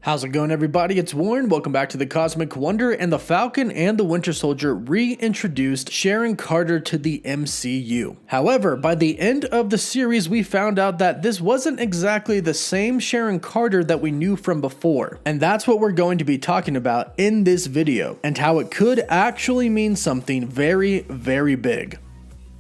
How's it going, everybody? It's Warren. Welcome back to the Cosmic Wonder. And the Falcon and the Winter Soldier reintroduced Sharon Carter to the MCU. However, by the end of the series, we found out that this wasn't exactly the same Sharon Carter that we knew from before. And that's what we're going to be talking about in this video, and how it could actually mean something very, very big.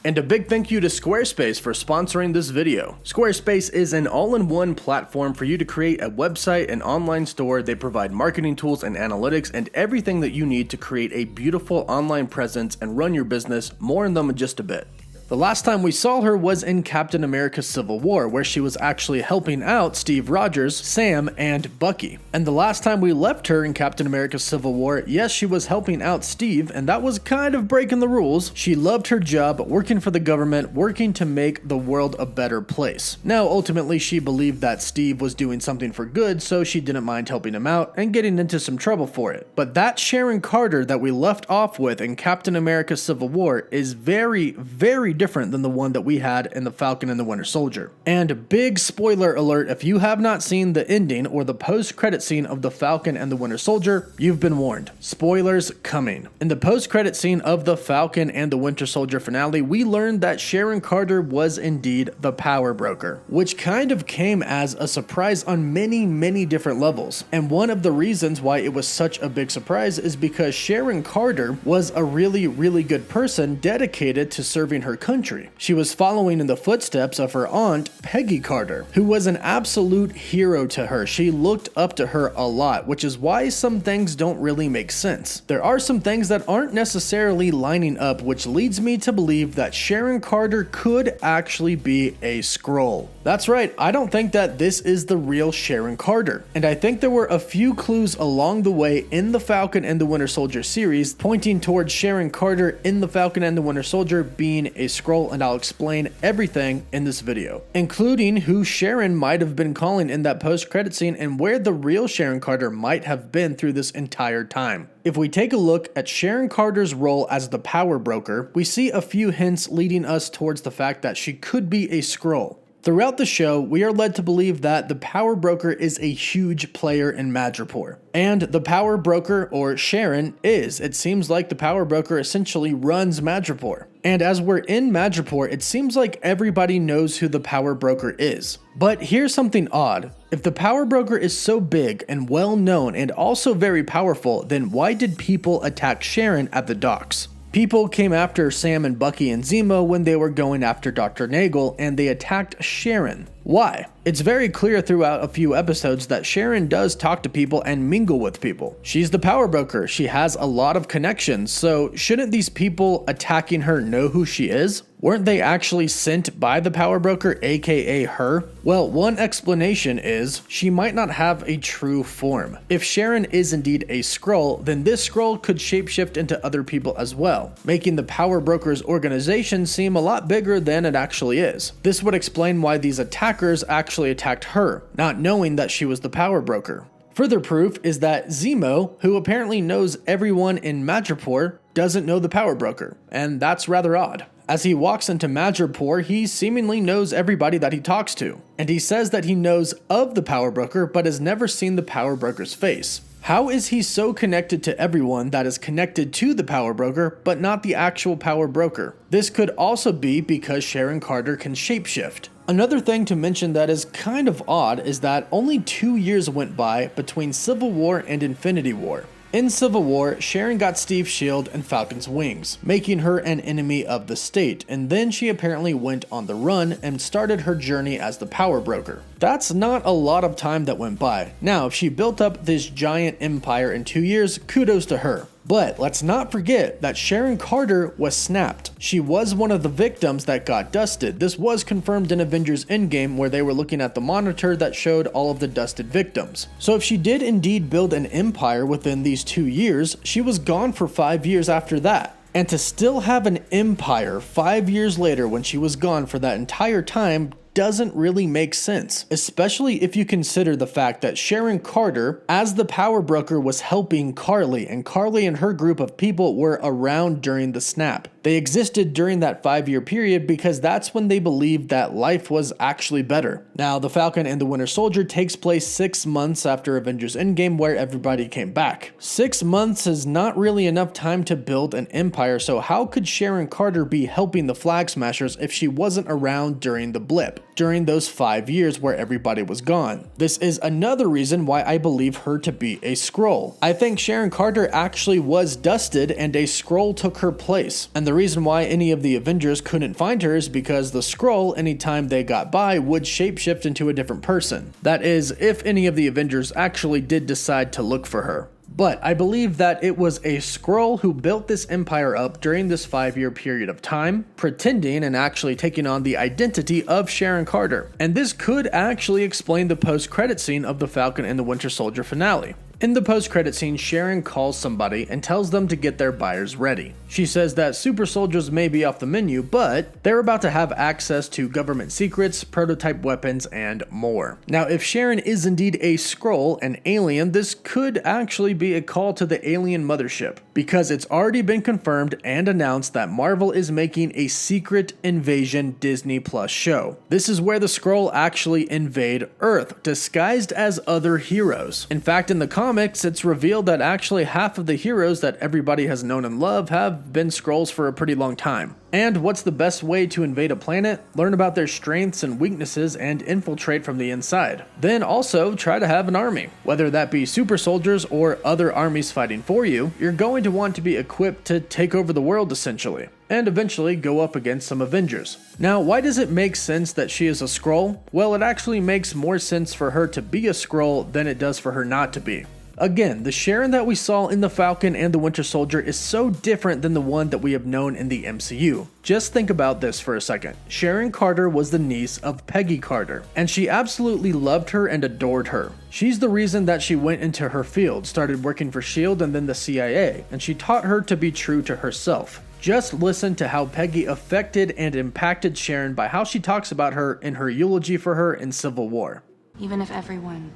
And a big thank you to Squarespace for sponsoring this video. Squarespace is an all-in-one platform for you to create a website and online store. They provide marketing tools and analytics and everything that you need to create a beautiful online presence and run your business. More on them in just a bit. The last time we saw her was in Captain America Civil War, where she was actually helping out Steve Rogers, Sam, and Bucky. And the last time we left her in Captain America Civil War, yes, she was helping out Steve, and that was kind of breaking the rules. She loved her job, working for the government, working to make the world a better place. Now, ultimately, she believed that Steve was doing something for good, so she didn't mind helping him out and getting into some trouble for it. But that Sharon Carter that we left off with in Captain America Civil War is very, very different than the one that we had in the Falcon and the Winter Soldier. And big spoiler alert, if you have not seen the ending or the post-credit scene of the Falcon and the Winter Soldier, you've been warned. Spoilers coming. In the post-credit scene of the Falcon and the Winter Soldier finale, we learned that Sharon Carter was indeed the power broker, which kind of came as a surprise on many different levels. And one of the reasons why it was such a big surprise is because Sharon Carter was a really good person dedicated to serving her country. She was following in the footsteps of her aunt, Peggy Carter, who was an absolute hero to her. She looked up to her a lot, which is why some things don't really make sense. There are some things that aren't necessarily lining up, which leads me to believe that Sharon Carter could actually be a SKRULL. That's right, I don't think that this is the real Sharon Carter. And I think there were a few clues along the way in the Falcon and the Winter Soldier series pointing towards Sharon Carter in the Falcon and the Winter Soldier being a SKRULL, and I'll explain everything in this video, including who Sharon might have been calling in that post-credit scene and where the real Sharon Carter might have been through this entire time. If we take a look at Sharon Carter's role as the power broker, we see a few hints leading us towards the fact that she could be a SKRULL. Throughout the show, we are led to believe that the power broker is a huge player in Madripoor. And the power broker, or Sharon, is. It seems like the power broker essentially runs Madripoor. And as we're in Madripoor, it seems like everybody knows who the power broker is. But here's something odd. If the power broker is so big and well known and also very powerful, then why did people attack Sharon at the docks? People came after Sam and Bucky and Zemo when they were going after Dr. Nagel, and they attacked Sharon. Why? It's very clear throughout a few episodes that Sharon does talk to people and mingle with people. She's the power broker. She has a lot of connections, so shouldn't these people attacking her know who she is? Weren't they actually sent by the power broker, aka her? Well, one explanation is she might not have a true form. If Sharon is indeed a SKRULL, then this SKRULL could shapeshift into other people as well, making the power broker's organization seem a lot bigger than it actually is. This would explain why these attackers actually attacked her, not knowing that she was the power broker. Further proof is that Zemo, who apparently knows everyone in Madripoor, doesn't know the power broker, and that's rather odd. As he walks into Madripoor, he seemingly knows everybody that he talks to, and he says that he knows of the power broker but has never seen the power broker's face. How is he so connected to everyone that is connected to the power broker but not the actual power broker? This could also be because Sharon Carter can shapeshift. Another thing to mention that is kind of odd is that only 2 years went by between Civil War and Infinity War. In Civil War, Sharon got Steve's shield and Falcon's wings, making her an enemy of the state, and then she apparently went on the run and started her journey as the power broker. That's not a lot of time that went by. Now, if she built up this giant empire in 2 years, kudos to her. But let's not forget that Sharon Carter was snapped. She was one of the victims that got dusted. This was confirmed in Avengers Endgame, where they were looking at the monitor that showed all of the dusted victims. So if she did indeed build an empire within these 2 years, she was gone for 5 years after that. And to still have an empire 5 years later when she was gone for that entire time doesn't really make sense, especially if you consider the fact that Sharon Carter, as the power broker, was helping Carly, and Carly and her group of people were around during the snap. They existed during that 5-year period because that's when they believed that life was actually better. Now, The Falcon and the Winter Soldier takes place 6 months after Avengers Endgame, where everybody came back. 6 months is not really enough time to build an empire, so how could Sharon Carter be helping the Flag Smashers if she wasn't around during the blip, during those 5 years where everybody was gone? This is another reason why I believe her to be a SKRULL. I think Sharon Carter actually was dusted and a SKRULL took her place. And the reason why any of the Avengers couldn't find her is because the SKRULL, anytime they got by, would shapeshift into a different person. That is, if any of the Avengers actually did decide to look for her. But I believe that it was a SKRULL who built this empire up during this 5-year period of time, pretending and actually taking on the identity of Sharon Carter. And this could actually explain the post-credit scene of the Falcon and the Winter Soldier finale. In the post-credit scene, Sharon calls somebody and tells them to get their buyers ready. She says that super soldiers may be off the menu, but they're about to have access to government secrets, prototype weapons, and more. Now, if Sharon is indeed a SKRULL, an alien, this could actually be a call to the alien mothership, because it's already been confirmed and announced that Marvel is making a Secret Invasion Disney Plus show. This is where the SKRULL actually invade Earth, disguised as other heroes. In fact, in the comics, it's revealed that actually half of the heroes that everybody has known and loved have been SKRULLs for a pretty long time. And what's the best way to invade a planet? Learn about their strengths and weaknesses and infiltrate from the inside. Then also try to have an army. Whether that be super soldiers or other armies fighting for you, you're going to want to be equipped to take over the world essentially, and eventually go up against some Avengers. Now, why does it make sense that she is a SKRULL? Well, it actually makes more sense for her to be a SKRULL than it does for her not to be. Again, the Sharon that we saw in The Falcon and the Winter Soldier is so different than the one that we have known in the MCU. Just think about this for a second. Sharon Carter was the niece of Peggy Carter, and she absolutely loved her and adored her. She's the reason that she went into her field, started working for S.H.I.E.L.D. and then the CIA, and she taught her to be true to herself. Just listen to how Peggy affected and impacted Sharon by how she talks about her in her eulogy for her in Civil War. Even if everyone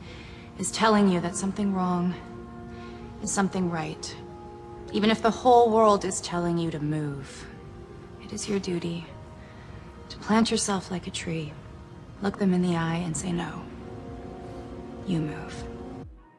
is telling you that something wrong is something right, even if the whole world is telling you to move, it is your duty to plant yourself like a tree, look them in the eye and say no. You move.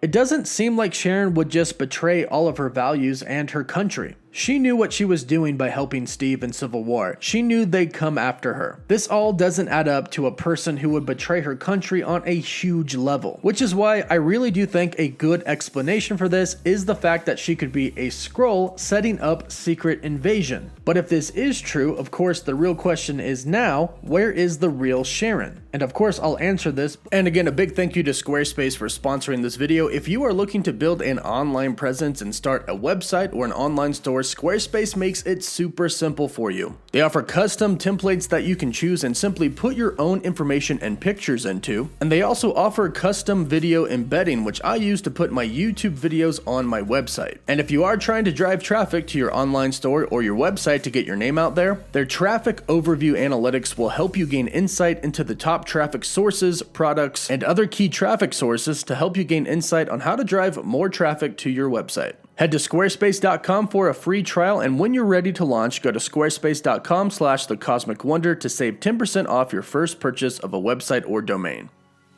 It doesn't seem like Sharon would just betray all of her values and her country. She knew what she was doing by helping Steve in Civil War. She knew they'd come after her. This all doesn't add up to a person who would betray her country on a huge level, which is why I really do think a good explanation for this is the fact that she could be a SKRULL setting up Secret Invasion. But if this is true, of course the real question is now, where is the real Sharon? And of course I'll answer this. And again, a big thank you to Squarespace for sponsoring this video. If you are looking to build an online presence and start a website or an online store, Squarespace makes it super simple for you. They offer custom templates that you can choose and simply put your own information and pictures into. And they also offer custom video embedding, which I use to put my YouTube videos on my website. And if you are trying to drive traffic to your online store or your website to get your name out there, their traffic overview analytics will help you gain insight into the top traffic sources, products, and other key traffic sources to help you gain insight on how to drive more traffic to your website. Head to squarespace.com for a free trial, and when you're ready to launch, go to squarespace.com/thecosmicwonder to save 10% off your first purchase of a website or domain.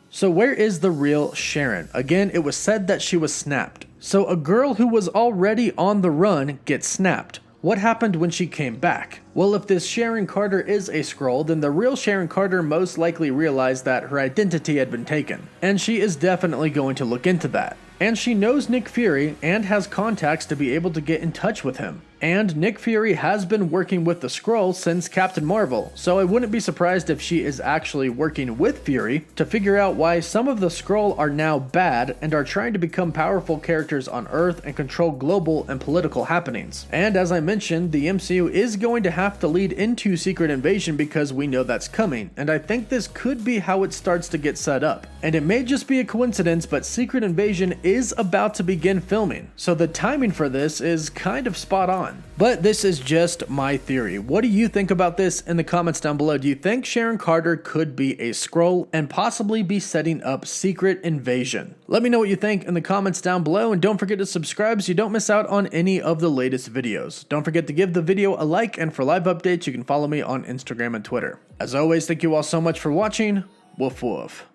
So where is the real Sharon? Again, it was said that she was snapped. So a girl who was already on the run gets snapped. What happened when she came back? Well, if this Sharon Carter is a SKRULL, then the real Sharon Carter most likely realized that her identity had been taken. And she is definitely going to look into that. And she knows Nick Fury and has contacts to be able to get in touch with him. And Nick Fury has been working with the SKRULL since Captain Marvel, so I wouldn't be surprised if she is actually working with Fury to figure out why some of the SKRULL are now bad and are trying to become powerful characters on Earth and control global and political happenings. And as I mentioned, the MCU is going to have to lead into Secret Invasion because we know that's coming, and I think this could be how it starts to get set up. And it may just be a coincidence, but Secret Invasion is about to begin filming, so the timing for this is kind of spot on. on. But this is just my theory. What do you think about this in the comments down below? Do you think Sharon Carter could be a Skrull and possibly be setting up Secret Invasion? Let me know what you think in the comments down below, and don't forget to subscribe so you don't miss out on any of the latest videos. Don't forget to give the video a like, and for live updates you can follow me on Instagram and Twitter. As always, thank you all so much for watching. Woof woof.